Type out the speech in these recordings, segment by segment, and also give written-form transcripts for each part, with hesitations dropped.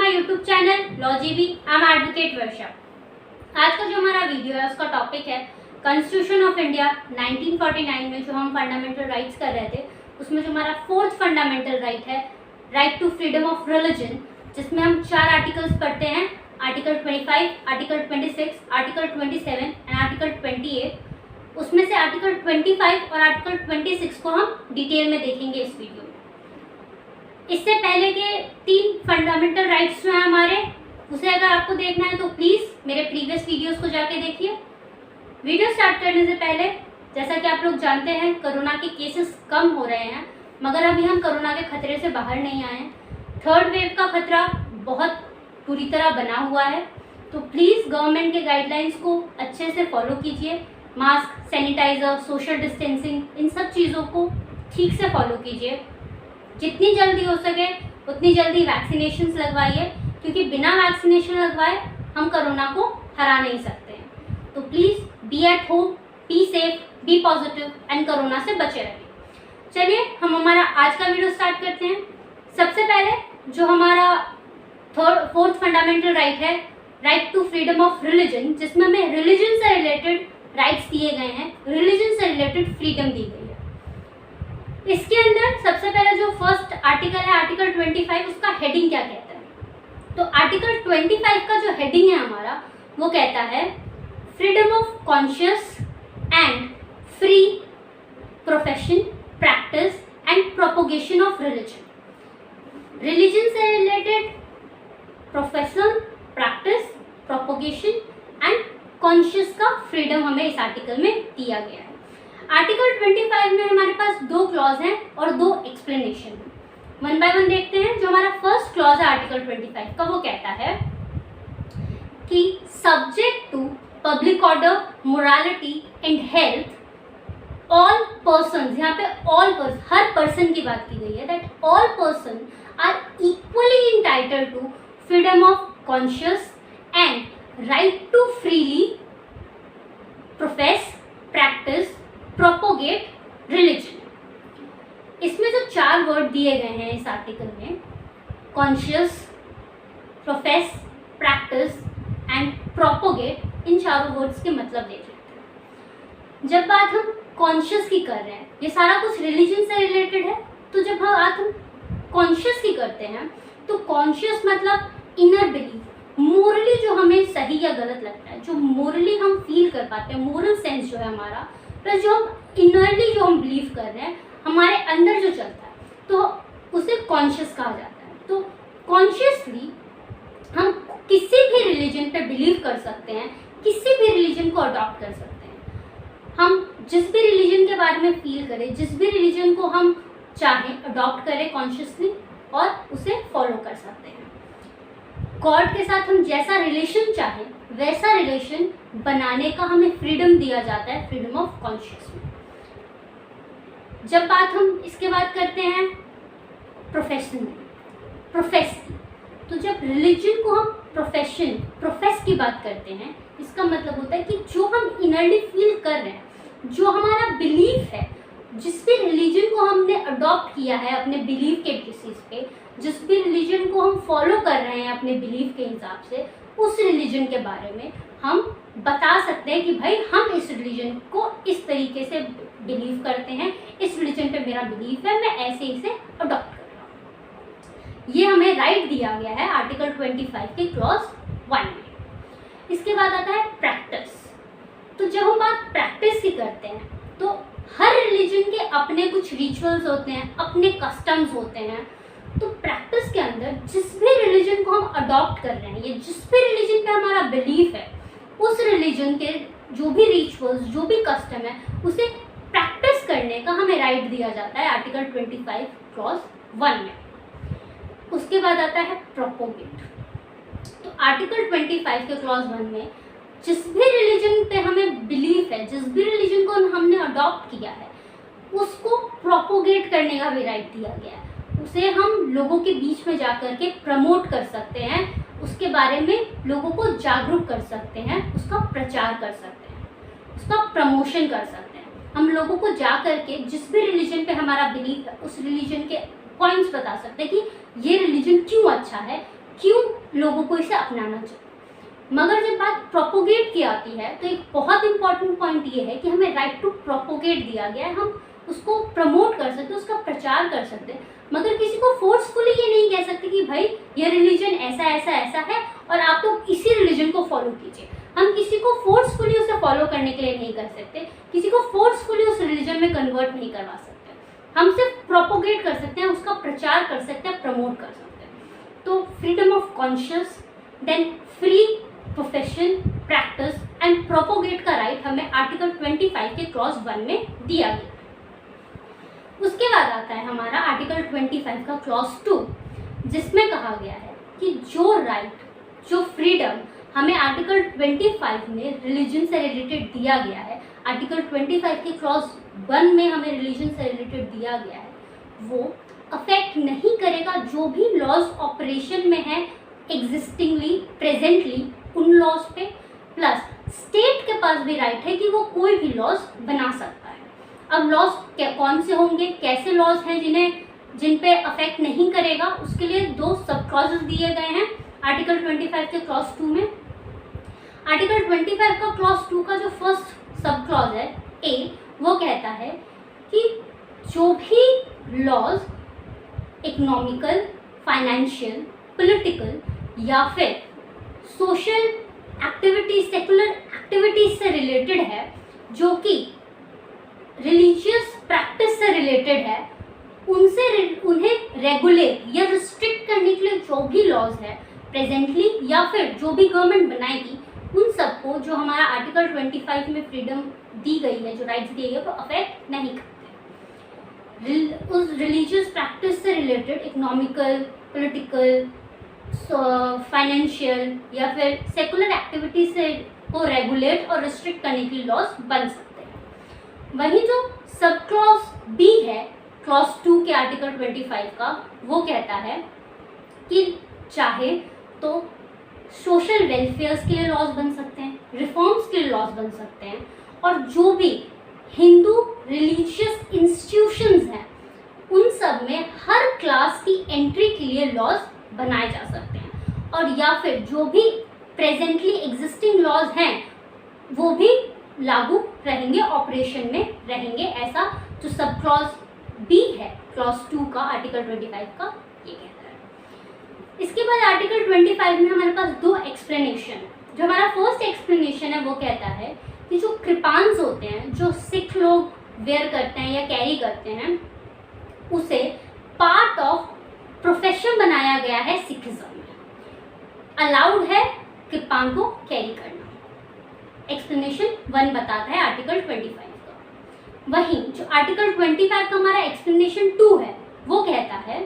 My YouTube channel law GB. I am advocate Varsha. आज का जो हमारा वीडियो है उसका टॉपिक है कॉन्स्टिट्यूशन ऑफ इंडिया 1949 में जो हम फंडामेंटल राइट्स कर रहे थे उसमें जो हमारा फोर्थ फंडामेंटल राइट है right to freedom of religion, जिसमें हम 4 आर्टिकल्स पढ़ते हैं। Article 25, article 26, article 27 and article 28। उसमें से आर्टिकल 25 और आर्टिकल 26 को हम डिटेल में देखेंगे इस वीडियो में। इससे पहले के 3 फंडामेंटल राइट्स जो हैं हमारे, उसे अगर आपको देखना है तो प्लीज़ मेरे प्रीवियस वीडियोस को जाके देखिए। वीडियो स्टार्ट करने से पहले, जैसा कि आप लोग जानते हैं, कोरोना के केसेस कम हो रहे हैं, मगर अभी हम कोरोना के खतरे से बाहर नहीं आए हैं। 3rd वेव का खतरा बहुत पूरी तरह बना हुआ है, तो प्लीज़ गवर्नमेंट के गाइडलाइंस को अच्छे से फॉलो कीजिए। मास्क, सैनिटाइज़र, सोशल डिस्टेंसिंग, इन सब चीज़ों को ठीक से फॉलो कीजिए। जितनी जल्दी हो सके उतनी जल्दी वैक्सीनेशंस लगवाइए, क्योंकि बिना वैक्सीनेशन लगवाए हम कोरोना को हरा नहीं सकते हैं। तो please be at home, be safe, be positive and corona से बचे रहिए। चलिए हम हमारा आज का वीडियो स्टार्ट करते हैं। सबसे पहले जो हमारा 4th फंडामेंटल राइट है right to freedom of religion, जिसमें हमें रिलीजन से रिलेटेड राइट्स दिए गए हैं, रिलीजन से रिलेटेड फ्रीडम दी गई है। इसके अंदर सबसे पहले जो फर्स्ट आर्टिकल है आर्टिकल 25, उसका हेडिंग क्या कहता है? तो आर्टिकल 25 का जो हेडिंग है हमारा, वो कहता है freedom of conscious and free profession, practice and propagation of religion. Religion से related profession, practice, propagation and conscious का फ्रीडम हमें इस आर्टिकल में दिया गया है। आर्टिकल 25 में हमारे पास 2 क्लॉज हैं और 2 एक्सप्लेनेशन हैं। 1 बाय 1 देखते हैं। जो हमारा फर्स्ट क्लॉज है आर्टिकल 25 का, वो कहता है कि subject to public order, morality and health all persons, यहाँ पे ऑल पर्सन, हर पर्सन की बात की गई है, that all person are equally entitled to freedom of conscious and right to freely profess, practice, propagate religion. इसमें जो 4 वर्ड दिए गए हैं इस आर्टिकल में, conscious, profess, practice and propagate, इन चारों वर्ड्स के मतलब देख लेते हैं। जब बात हम कॉन्शियस की कर रहे हैं, ये सारा कुछ रिलीजन से रिलेटेड है, तो जब बात हम कॉन्शियस की करते हैं तो कॉन्शियस मतलब इनर बिलीफ, मोरली जो हमें सही या गलत लगता है, जो मोरली हम फील कर पाते हैं, मोरल सेंस जो है हमारा, प्लस जो हम इनरली जो हम बिलीव कर रहे हैं, हमारे अंदर जो चलता है, तो उसे कॉन्शियस कहा जाता है। तो कॉन्शियसली हम किसी भी रिलीजन पे बिलीव कर सकते हैं, किसी भी रिलीजन को अडॉप्ट कर सकते हैं। हम जिस भी रिलीजन के बारे में फील करें, जिस भी रिलीजन को हम चाहें अडॉप्ट करें कॉन्शियसली, और उसे फॉलो कर सकते हैं। गॉड के साथ हम जैसा रिलेशन चाहें वैसा रिलेशन बनाने का हमें फ्रीडम दिया जाता है, फ्रीडम ऑफ कॉन्शियस में। जब बात हम इसके बाद करते हैं प्रोफेशन, प्रोफेस की, तो जब रिलीजन को हम प्रोफेस की बात करते हैं, इसका मतलब होता है कि जो हम इनरली फील कर रहे हैं, जो हमारा बिलीफ है, जिस भी रिलीजन को हमने अडॉप्ट किया है अपने बिलीफ के बेसिस पे, जिस भी रिलीजन को हम फॉलो कर रहे हैं अपने बिलीफ के हिसाब से, उस रिलीजन के बारे में हम बता सकते हैं कि भाई हम इस रिलीजन को इस तरीके से बिलीव करते हैं, इस रिलीजन पे मेरा बिलीफ है, मैं ऐसे इसे अडॉप्ट कर रहा हूँ। ये हमें राइट दिया गया है आर्टिकल 25 के क्लॉज 1 में। इसके बाद आता है प्रैक्टिस। तो जब हम बात प्रैक्टिस की करते हैं, तो हर रिलीजन के अपने कुछ रिचुअल्स होते हैं, अपने कस्टम्स होते हैं। तो प्रैक्टिस के अंदर जिस भी रिलीजन को हम अडॉप्ट कर रहे हैं, या जिस भी रिलीजन पे हमारा बिलीफ है, उस रिलीजन के जो भी रिचुअल्स, जो भी कस्टम है, उसे प्रैक्टिस करने का हमें राइट दिया जाता है आर्टिकल 25 क्लॉज 1 में। उसके बाद आता है प्रोपोगेट। तो आर्टिकल 25 के क्लॉज 1 में जिस भी रिलीजन पे हमें बिलीफ है, जिस भी रिलीजन को हमने अडॉप्ट किया है, उसको प्रोपोगेट करने का भी राइट दिया गया है। उसे हम लोगों के बीच में जाकर के प्रमोट कर सकते हैं, उसके बारे में लोगों को जागरूक कर सकते हैं, उसका प्रचार कर सकते हैं, उसका प्रमोशन कर सकते हैं। हम लोगों को जा करके जिस भी रिलीजन पे हमारा बिलीफ है, उस रिलीजन के पॉइंट्स बता सकते हैं कि ये रिलीजन क्यों अच्छा है, क्यों लोगों को इसे अपनाना चाहिए। मगर जब बात प्रोपोगेट की आती है तो एक बहुत इंपॉर्टेंट पॉइंट ये है कि हमें राइट टू प्रोपोगेट दिया गया है, हम उसको प्रमोट कर सकते हैं, उसका प्रचार कर सकते हैं, मगर किसी को फोर्सफुली ये नहीं कह सकते कि भाई ये रिलीजन ऐसा ऐसा ऐसा है और आप तो इसी रिलीजन को फॉलो कीजिए। हम किसी को फोर्सफुली उसे फॉलो करने के लिए नहीं कर सकते, किसी को फोर्सफुली उस रिलीजन में कन्वर्ट नहीं करवा सकते। हम सिर्फ प्रोपोगेट कर सकते हैं, उसका प्रचार कर सकते हैं, प्रमोट कर सकते हैं। तो freedom of conscious, then free profession, practice and propagate का राइट हमें आर्टिकल 25 के क्लॉज 1 में दिया गया। उसके बाद आता है हमारा आर्टिकल 25 का क्लॉज 2, जिसमें कहा गया है कि जो राइट, जो फ्रीडम हमें आर्टिकल 25 में रिलीजन से रिलेटेड दिया गया है, आर्टिकल 25 के क्लॉज 1 में हमें रिलीजन से रिलेटेड दिया गया है, वो अफेक्ट नहीं करेगा जो भी लॉज ऑपरेशन में है एग्जिस्टिंगली, प्रेजेंटली उन लॉज पे, प्लस स्टेट के पास भी राइट है कि वो कोई भी लॉज बना सकता है। अब लॉज कौन से होंगे, कैसे लॉज हैं जिन पे अफेक्ट नहीं करेगा, उसके लिए 2 सब क्लॉजेस दिए गए हैं आर्टिकल 25 के क्लॉज 2 में। आर्टिकल 25 का क्लॉज 2 का जो फर्स्ट सब क्लॉज है ए, वो कहता है कि जो भी लॉज इकोनॉमिकल, फाइनेंशियल, पॉलिटिकल या फिर सोशल एक्टिविटीज, सेकुलर एक्टिविटीज से रिलेटेड है, जो कि रिलीजियस प्रैक्टिस से रिलेटेड है, उन्हें रेगुलेट या रिस्ट्रिक्ट करने के लिए जो भी लॉज है प्रेजेंटली या फिर जो भी गवर्नमेंट बनाएगी, उन सबको जो हमारा आर्टिकल 25 में फ्रीडम दी गई है, जो राइट्स दिए गए, वो अफेक्ट नहीं करते। उस रिलीजियस प्रैक्टिस से रिलेटेड इकोनॉमिकल, पॉलिटिकल, फाइनेंशियल या फिर सेकुलर एक्टिविटीज से को रेगुलेट और रिस्ट्रिक्ट करने के लिए लॉज बन सकते हैं। वहीं जो सब क्लॉज बी है क्लॉज 2 के आर्टिकल 25 का, वो कहता है कि चाहे तो सोशल वेलफेयर्स के लिए लॉज बन सकते हैं, रिफॉर्म्स के लिए लॉज बन सकते हैं, और जो भी हिंदू रिलीजियस इंस्टीट्यूशंस हैं उन सब में हर क्लास की एंट्री के लिए लॉज बनाए जा सकते हैं, और या फिर जो भी प्रेजेंटली एग्जिस्टिंग लॉज हैं वो भी लागू रहेंगे, ऑपरेशन में रहेंगे। ऐसा जो सब क्लॉज बी है क्लॉज 2 का आर्टिकल 25 का ये कहता है। इसके बाद आर्टिकल 25 में हमारे पास 2 एक्सप्लेनेशन। जो हमारा फर्स्ट एक्सप्लेनेशन है वो कहता है कि जो कृपान्स होते हैं, जो सिख लोग वेयर करते हैं या कैरी करते हैं, उसे पार्ट ऑफ प्रोफेशन बनाया गया है सिखिज्म में। अलाउड है कृपान को कैरी करना। एक्सप्लेनेशन 1 बताता है आर्टिकल 25 का। वहीं जो आर्टिकल 25 का हमारा एक्सप्लेनेशन 2 है वो कहता है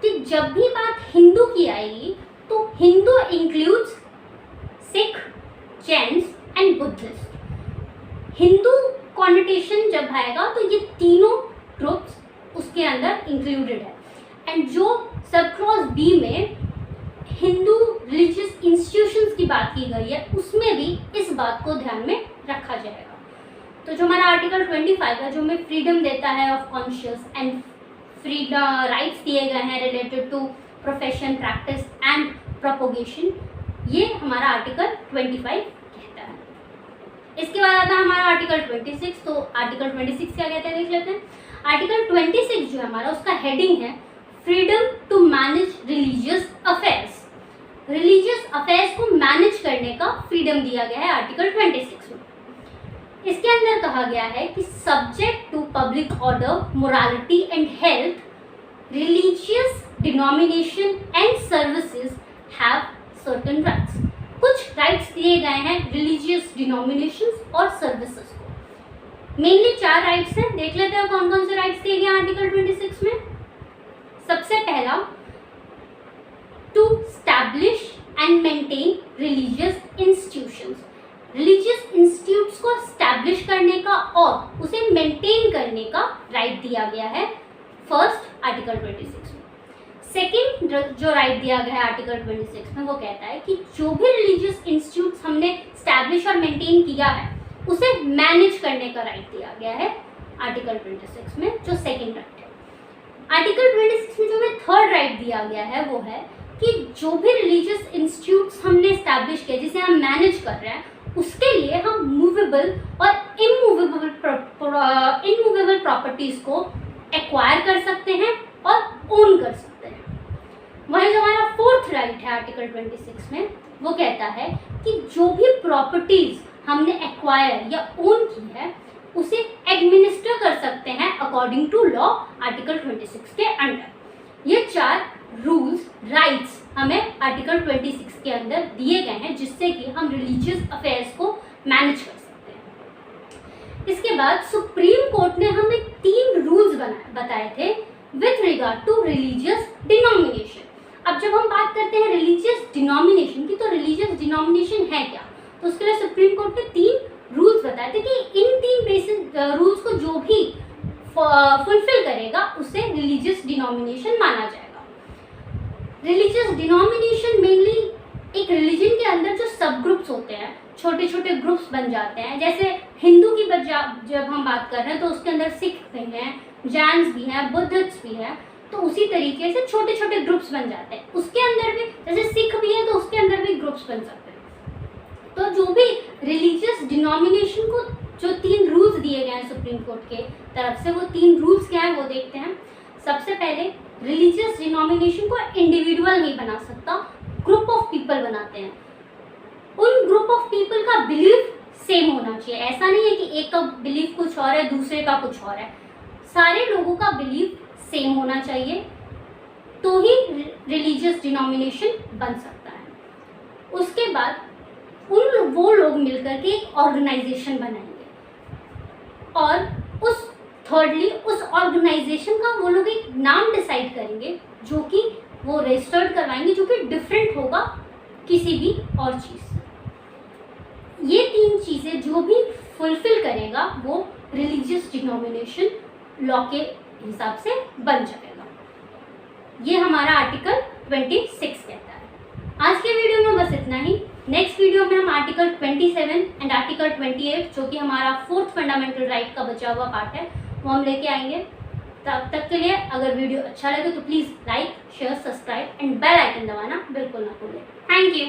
कि जब भी बात हिंदू की आएगी तो Hindu includes Sikh, Jains and Buddhist. Hindu connotation जब आएगा तो ये तीनों ग्रुप्स उसके अंदर इंक्लूडेड है। एंड जो सब क्लॉज बी में हिंदू रिलीजियस इंस्टीट्यूशंस की बात की गई है उसमें भी इस बात को ध्यान में रखा जाएगा। तो जो हमारा आर्टिकल 25 है जो हमें फ्रीडम देता है of conscious and freedom rights दिए गए हैं related to profession, practice and propagation, ये हमारा आर्टिकल 25 कहता है। इसके बाद आता है हमारा आर्टिकल 26। तो आर्टिकल 26 क्या कहते हैं देख लेते हैं। आर्टिकल 26 जो है हमारा उसका हेडिंग है freedom to manage religious affairs. Religious affairs को मैनेज करने का फ्रीडम दिया गया है आर्टिकल 26 में। इसके अंदर कहा गया है कि subject to public order, morality and health, religious denomination and services have certain rights. कुछ राइट्स दिए गए हैं रिलीजियस डिनोमिनेशंस और सर्विसेज को। मेनली 4 राइट्स हैं, देख लेते हैं कौन कौन से राइट्स दिए गए आर्टिकल 26 में। सबसे पहला, to establish and maintain religious institutions. Religious institutes को स्टैब्लिश करने का और उसे मेंटेन करने का राइट दिया गया है फर्स्ट आर्टिकल 26 में। सेकेंड जो राइट दिया गया है आर्टिकल 26 में वो कहता है कि जो भी रिलीजियस इंस्टीट्यूट्स हमने स्टैब्लिश और मेंटेन किया है उसे मैनेज करने का राइट दिया गया है आर्टिकल 26 में, जो सेकेंड राइट है। आर्टिकल 26 में जो हमें थर्ड राइट दिया गया है वो है कि कि जो भी रिलीजियस इंस्टीट्यूट्स हमने इस्टेब्लिश किया, जिसे हम मैनेज कर रहे हैं, उसके लिए हम मूवेबल और इमूवेबल प्रॉपर्टीज को एक्वायर कर सकते हैं और ओन कर सकते हैं। वहीं जो हमारा फोर्थ राइट है आर्टिकल 26 में, वो कहता है कि जो भी प्रॉपर्टीज हमने एक्वायर या ओन की है उसे एडमिनिस्टर कर सकते हैं अकॉर्डिंग टू लॉ आर्टिकल 26 के अंडर। ये 4 रूल्स राइट्स हमें आर्टिकल 26 के अंदर दिए गए हैं, जिससे कि हम रिलीजियस अफेयर्स को मैनेज कर सकते हैं। इसके बाद सुप्रीम कोर्ट ने हमें 3 रूल्स बताए थे with regard to religious denomination. अब जब हम बात करते हैं रिलीजियस डिनोमिनेशन की, तो रिलीजियस डिनोमिनेशन है क्या, तो उसके लिए सुप्रीम कोर्ट ने 3 रूल्स बताए थे कि इन 3 बेसिक रूल्स को जो भी फुलफिल करेगा उसे रिलीजियस डिनोमिनेशन माना जाएगा। रिलीजियस डिनोमिनेशन मेनली एक रिलीजन के अंदर जो सब ग्रुप्स होते हैं, छोटे छोटे ग्रुप्स बन जाते हैं। जैसे हिंदू की जब हम बात कर रहे हैं तो उसके अंदर सिख भी हैं, जैन्स भी हैं, बुद्धिस्ट भी हैं, तो उसी तरीके से छोटे छोटे ग्रुप्स बन जाते हैं। उसके अंदर भी जैसे सिख भी है तो उसके अंदर भी ग्रुप्स बन सकते हैं। तो जो भी रिलीजियस डिनोमिनेशन को जो 3 रूल्स दिए गए हैं सुप्रीम कोर्ट के तरफ से, वो 3 रूल्स क्या है वो देखते हैं। सबसे पहले, रिलीजियस डिनोमिनेशन को इंडिविजुअल नहीं बना सकता, ग्रुप ऑफ पीपल बनाते हैं। उन ग्रुप ऑफ पीपल का बिलीफ सेम होना चाहिए। ऐसा नहीं है कि एक का बिलीफ कुछ और है, दूसरे का कुछ और है। सारे लोगों का बिलीफ सेम होना चाहिए, तो ही रिलीजियस डिनोमिनेशन बन सकता है। उसके बाद वो लोग मिलकर के एक ऑर्गेनाइजेशन बनाएंगे और उस ऑर्गेनाइजेशन का वो लोग एक नाम डिसाइड करेंगे, जो कि वो रजिस्टर्ड करवाएंगे, जो कि डिफरेंट होगा किसी भी और चीज़ से। ये 3 चीज़ें जो भी फुलफिल करेगा वो रिलीजियस डिनोमिनेशन लॉ के हिसाब से बन जाएगा। ये हमारा आर्टिकल 26 कहता है। आज के वीडियो में बस इतना ही। नेक्स्ट वीडियो में हम आर्टिकल 27 एंड आर्टिकल 28, जो कि हमारा 4th फंडामेंटल राइट का बचा हुआ पार्ट है, वो हम लेके आएंगे। तब तक के लिए अगर वीडियो अच्छा लगे तो please like, share, subscribe and bell icon दबाना बिल्कुल ना भूलें। Thank you.